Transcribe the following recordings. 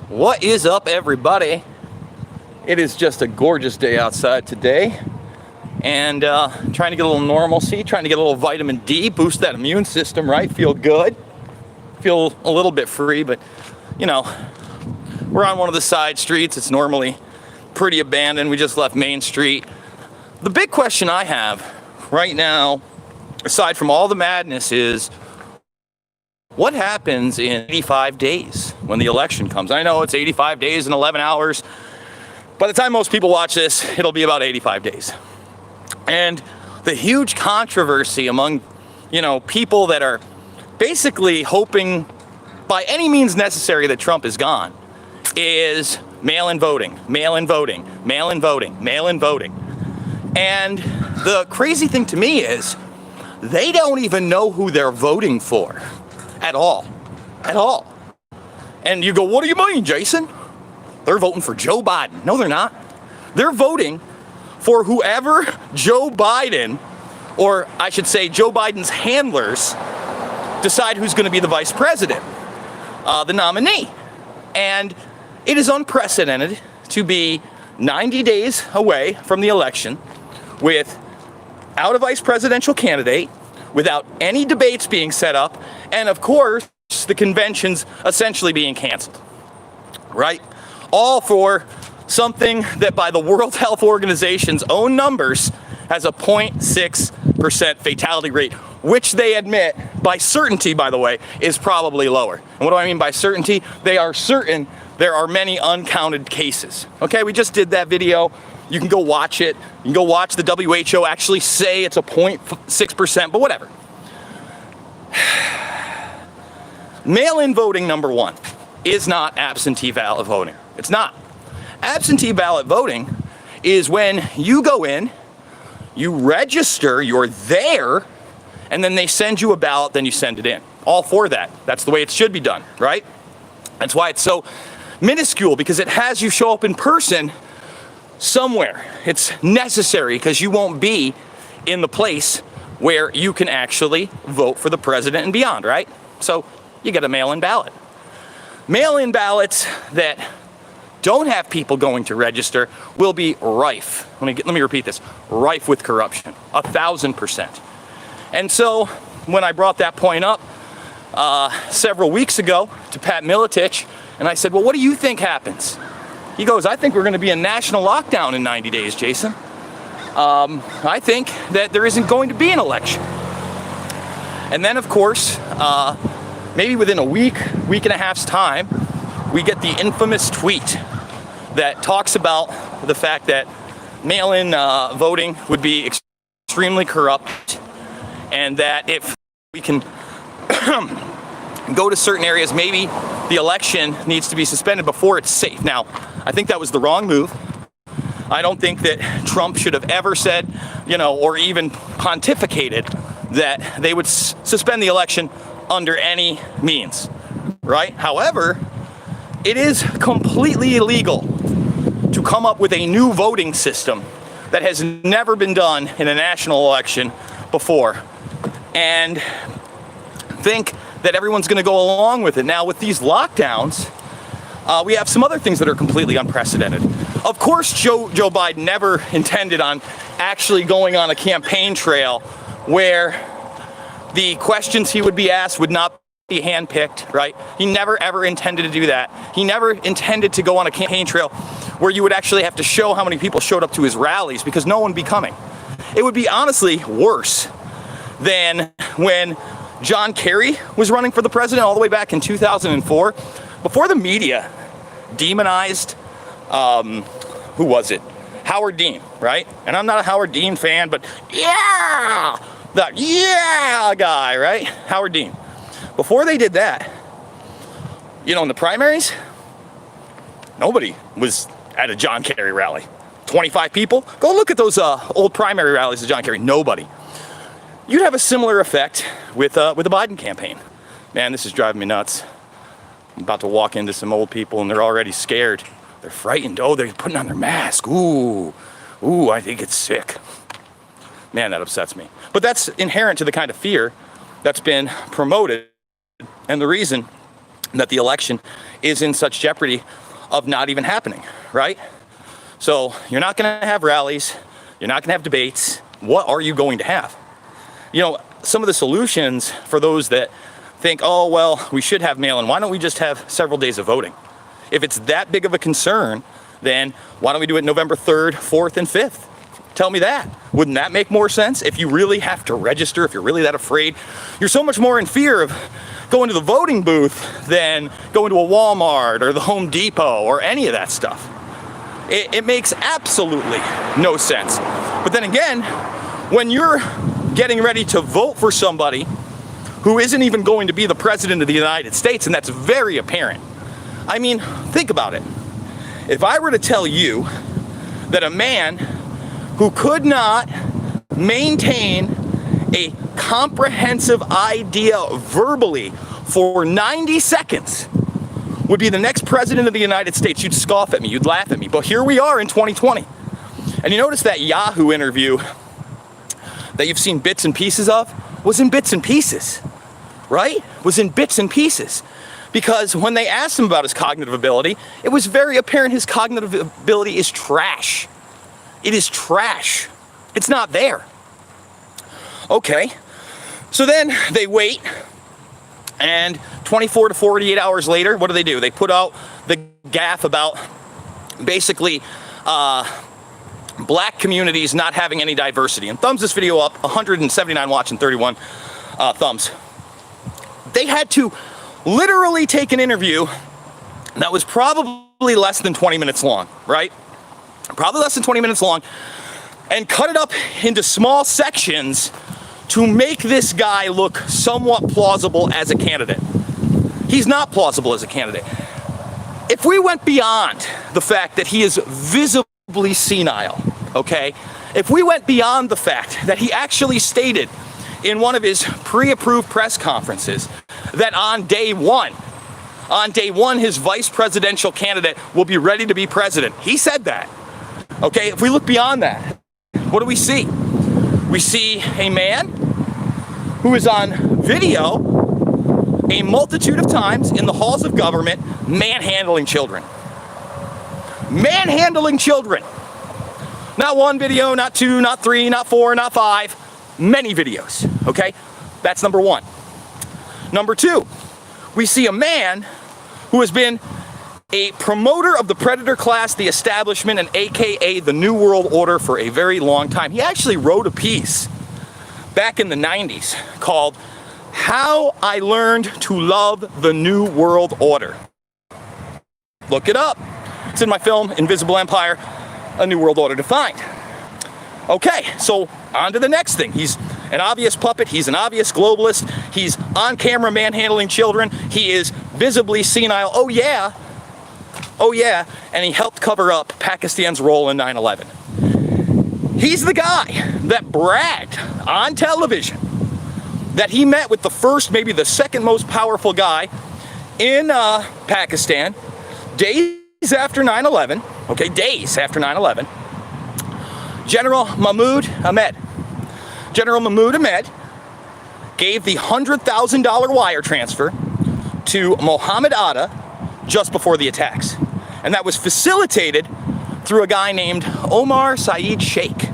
What is up, everybody? It is just a gorgeous day outside today, and trying to get a little normalcy, trying to get a little vitamin D, boost that immune system, right? Feel good, feel a little bit free, but you know, we're on one of the side streets. It's normally pretty abandoned. We just left Main Street. The big question I have right now, aside from all the madness, is what happens in 85 days when the election comes? I know it's 85 days and 11 hours. By the time most people watch this, it'll be about 85 days. And the huge controversy among, people that are basically hoping by any means necessary that Trump is gone is mail-in voting, mail-in voting, mail-in voting, mail-in voting. And the crazy thing to me is they don't even know who they're voting for. At all. And you go, what do you mean, Jason? They're voting for Joe Biden. No, they're not. They're voting for whoever Joe Biden, or I should say Joe Biden's handlers, decide who's going to be the vice president, the nominee. And it is unprecedented to be 90 days away from the election without a vice presidential candidate, without any debates being set up, and of course, the conventions essentially being canceled, right? All for something that by the World Health Organization's own numbers has a 0.6% fatality rate, which they admit, by certainty, by the way, is probably lower. And what do I mean by certainty? They are certain there are many uncounted cases. Okay, we just did that video. You can go watch it. You can go watch the WHO actually say it's a 0.6%, but whatever. Mail-in voting, number one, is not absentee ballot voting. It's not. Absentee ballot voting is when you go in, you register, you're there, and then they send you a ballot, then you send it in. All for that. That's the way it should be done, right? That's why it's so minuscule, because it has you show up in person somewhere. It's necessary because you won't be in the place where you can actually vote for the president and beyond, right? So you get a mail-in ballot. Mail-in ballots that don't have people going to register will be rife. Let me repeat this. Rife with corruption, 1,000%. And so when I brought that point up several weeks ago to Pat Miletich, and I said, well, what do you think happens? He goes, I think we're going to be in national lockdown in 90 days, Jason. I think that there isn't going to be an election. And then, of course, maybe within a week and a half's time, we get the infamous tweet that talks about the fact that mail-in voting would be extremely corrupt, and that if we can go to certain areas, maybe the election needs to be suspended before it's safe. Now, I think that was the wrong move. I don't think that Trump should have ever said, or even pontificated that they would suspend the election under any means, right? However, it is completely illegal to come up with a new voting system that has never been done in a national election before and think that everyone's going to go along with it. Now, with these lockdowns, we have some other things that are completely unprecedented. Of course, Joe Biden never intended on actually going on a campaign trail where the questions he would be asked would not be handpicked, right? He never ever intended to do that. He never intended to go on a campaign trail where you would actually have to show how many people showed up to his rallies, because no one would be coming. It would be honestly worse than when John Kerry was running for the president all the way back in 2004, before the media demonized, who was it? Howard Dean, right? And I'm not a Howard Dean fan, but yeah, that yeah guy, right? Howard Dean. Before they did that, in the primaries, nobody was at a John Kerry rally. 25 people? Go look at those old primary rallies of John Kerry. Nobody. You'd have a similar effect with the Biden campaign. Man, this is driving me nuts. I'm about to walk into some old people and they're already scared. They're frightened. Oh, they're putting on their mask. Ooh, I think it's sick. Man, that upsets me. But that's inherent to the kind of fear that's been promoted, and the reason that the election is in such jeopardy of not even happening, right? So you're not going to have rallies. You're not going to have debates. What are you going to have? You know, some of the solutions for those that think, oh, well, we should have mail-in. Why don't we just have several days of voting? If it's that big of a concern, then why don't we do it November 3rd, 4th, and 5th? Tell me that. Wouldn't that make more sense? If you really have to register, if you're really that afraid, you're so much more in fear of going to the voting booth than going to a Walmart or the Home Depot or any of that stuff. It makes absolutely no sense. But then again, when you're getting ready to vote for somebody who isn't even going to be the president of the United States, and that's very apparent. I mean, think about it. If I were to tell you that a man who could not maintain a comprehensive idea verbally for 90 seconds would be the next president of the United States, you'd scoff at me, you'd laugh at me. But here we are in 2020. And you notice that Yahoo interview that you've seen bits and pieces of was in bits and pieces, right? Was in bits and pieces. Because when they asked him about his cognitive ability, it was very apparent his cognitive ability is trash. It is trash. It's not there. Okay. So then they wait, and 24 to 48 hours later, what do? They put out the gaffe about basically black communities not having any diversity. And thumbs this video up, 179 watch and 31 thumbs. They had to literally take an interview that was probably less than 20 minutes long, right? Probably less than 20 minutes long, and cut it up into small sections to make this guy look somewhat plausible as a candidate. He's not plausible as a candidate. If we went beyond the fact that he is visibly senile, okay? If we went beyond the fact that he actually stated in one of his pre-approved press conferences that on day one, his vice presidential candidate will be ready to be president. He said that, okay? If we look beyond that, what do we see? We see a man who is on video a multitude of times in the halls of government manhandling children. Manhandling children. Not one video, not two, not three, not four, not five. Many videos, okay? That's number one. Number two, we see a man who has been a promoter of the predator class, the establishment, and AKA the New World Order for a very long time. He actually wrote a piece back in the 90s called How I Learned to Love the New World Order. Look it up. It's in my film, Invisible Empire, A New World Order Defined. Okay, so on to the next thing. He's an obvious puppet. He's an obvious globalist. He's on camera manhandling children. He is visibly senile. Oh yeah, and he helped cover up Pakistan's role in 9/11. He's the guy that bragged on television that he met with the first, maybe the second most powerful guy in Pakistan days after 9/11, okay, days after 9/11, General Mahmoud Ahmed. General Mahmoud Ahmed gave the $100,000 wire transfer to Mohammed Atta just before the attacks. And that was facilitated through a guy named Omar Saeed Sheikh.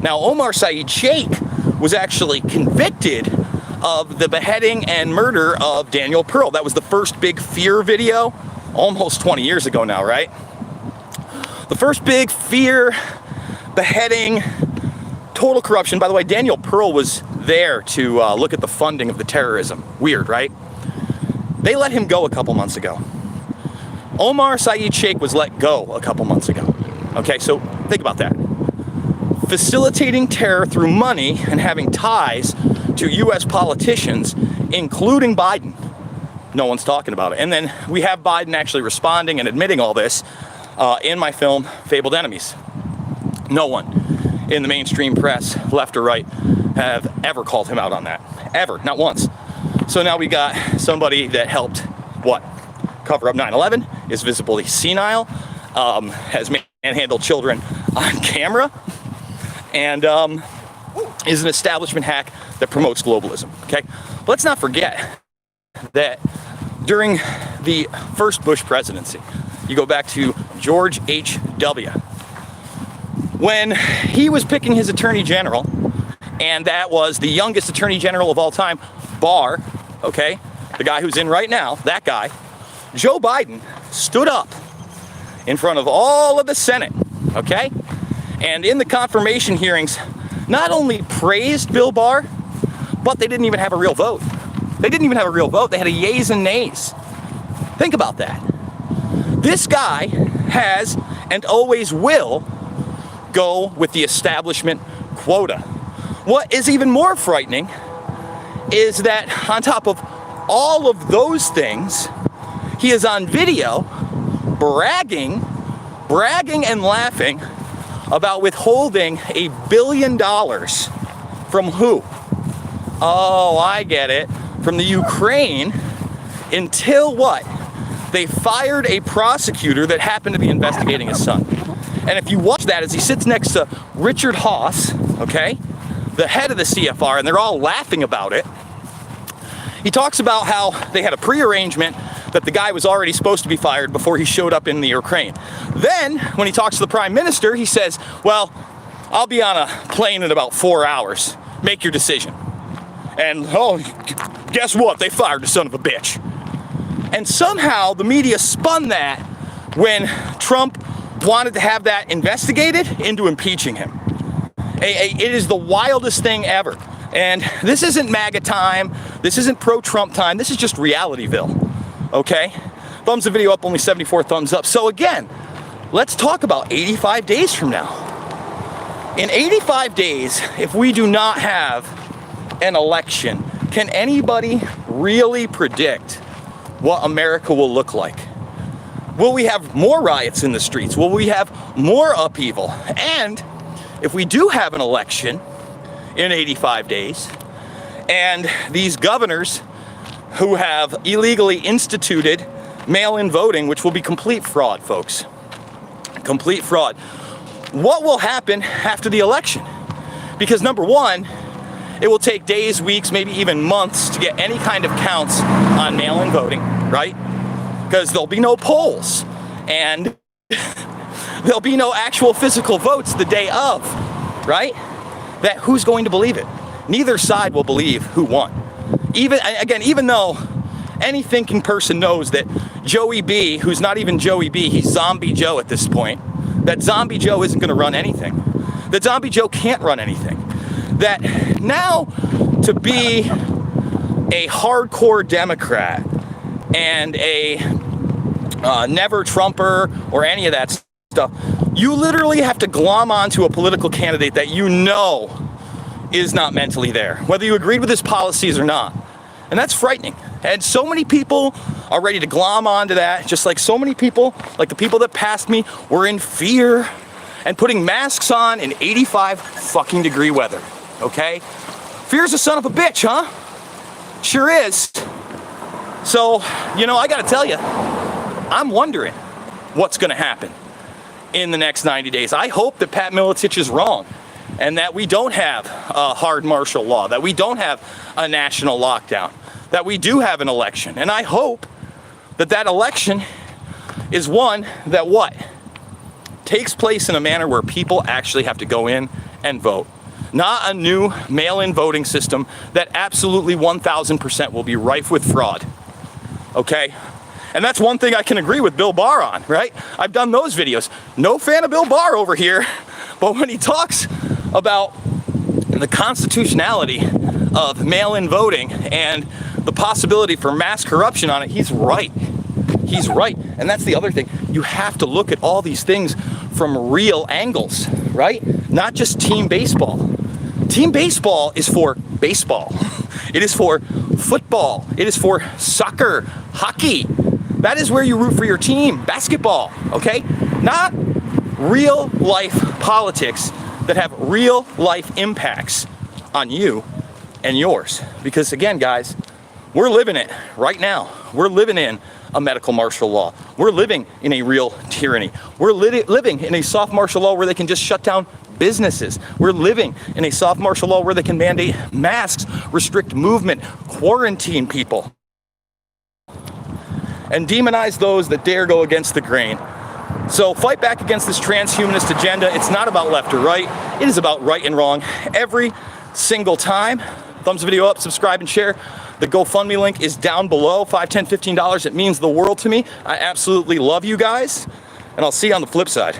Now, Omar Saeed Sheikh was actually convicted of the beheading and murder of Daniel Pearl. That was the first big Fear video, almost 20 years ago now, right? The first big Fear, beheading, total corruption. By the way, Daniel Pearl was there to look at the funding of the terrorism. Weird, right? They let him go a couple months ago. Omar Saeed Sheikh was let go a couple months ago. Okay, so think about that. Facilitating terror through money and having ties to US politicians, including Biden. No one's talking about it. And then we have Biden actually responding and admitting all this in my film, Fabled Enemies. No one in the mainstream press, left or right, have ever called him out on that. Ever, not once. So now we got somebody that helped, what? Cover up 9/11, is visibly senile, has manhandled children on camera, and is an establishment hack that promotes globalism, okay? Let's not forget that during the first Bush presidency. You go back to George H.W. When he was picking his attorney general, and that was the youngest attorney general of all time, Barr, okay, the guy who's in right now, that guy, Joe Biden stood up in front of all of the Senate, okay, and in the confirmation hearings, not only praised Bill Barr, but they didn't even have a real vote. They didn't even have a real vote. They had a yeas and nays. Think about that. This guy has and always will go with the establishment quota. What is even more frightening is that on top of all of those things, he is on video bragging and laughing about withholding $1 billion from who? Oh, I get it. From the Ukraine until what? They fired a prosecutor that happened to be investigating his son. And if you watch that as he sits next to Richard Haass, okay, the head of the CFR, and they're all laughing about it, he talks about how they had a pre-arrangement that the guy was already supposed to be fired before he showed up in the Ukraine. Then, when he talks to the prime minister, he says, well, I'll be on a plane in about 4 hours. Make your decision. And, oh, guess what? They fired the son of a bitch. And somehow the media spun that when Trump wanted to have that investigated into impeaching him. It is the wildest thing ever. And this isn't MAGA time. This isn't pro-Trump time. This is just Realityville. Okay? Thumbs the video up, only 74 thumbs up. So again, let's talk about 85 days from now. In 85 days, if we do not have an election, can anybody really predict what America will look like? Will we have more riots in the streets? Will we have more upheaval? And if we do have an election in 85 days, and these governors who have illegally instituted mail-in voting, which will be complete fraud, folks, complete fraud, what will happen after the election? Because number one, it will take days, weeks, maybe even months to get any kind of counts on mail-in voting, right? Because there'll be no polls, and there'll be no actual physical votes the day of, right? That who's going to believe it? Neither side will believe who won. Even though any thinking person knows that Joey B, who's not even Joey B, he's Zombie Joe at this point, that Zombie Joe isn't going to run anything. That Zombie Joe can't run anything. That now to be a hardcore Democrat and a never Trumper or any of that stuff, you literally have to glom onto a political candidate that you know is not mentally there, whether you agreed with his policies or not. And that's frightening. And so many people are ready to glom onto that, just like so many people, like the people that passed me, were in fear and putting masks on in 85 fucking degree weather. Okay? Fear's a son of a bitch, huh? Sure is. So, you know, I gotta tell you, I'm wondering what's gonna happen in the next 90 days. I hope that Pat Miletich is wrong and that we don't have a hard martial law, that we don't have a national lockdown, that we do have an election. And I hope that that election is one that what? Takes place in a manner where people actually have to go in and vote. Not a new mail-in voting system that absolutely 1,000% will be rife with fraud. Okay? And that's one thing I can agree with Bill Barr on, right? I've done those videos. No fan of Bill Barr over here, but when he talks about the constitutionality of mail-in voting and the possibility for mass corruption on it, he's right. He's right. And that's the other thing. You have to look at all these things from real angles, right? Not just team baseball. Team baseball is for baseball. It is for football. It is for soccer, hockey. That is where you root for your team. Basketball, okay? Not real life politics that have real life impacts on you and yours. Because again, guys, we're living it right now. We're living in a medical martial law. We're living in a real tyranny. We're living in a soft martial law where they can just shut down businesses. We're living in a soft martial law where they can mandate masks, restrict movement, quarantine people. and demonize those that dare go against the grain. So fight back against this transhumanist agenda. It's not about left or right. It is about right and wrong every single time. Thumbs the video up, subscribe, and share. The GoFundMe link is down below. $5, $10, $15. It means the world to me. I absolutely love you guys, and I'll see you on the flip side.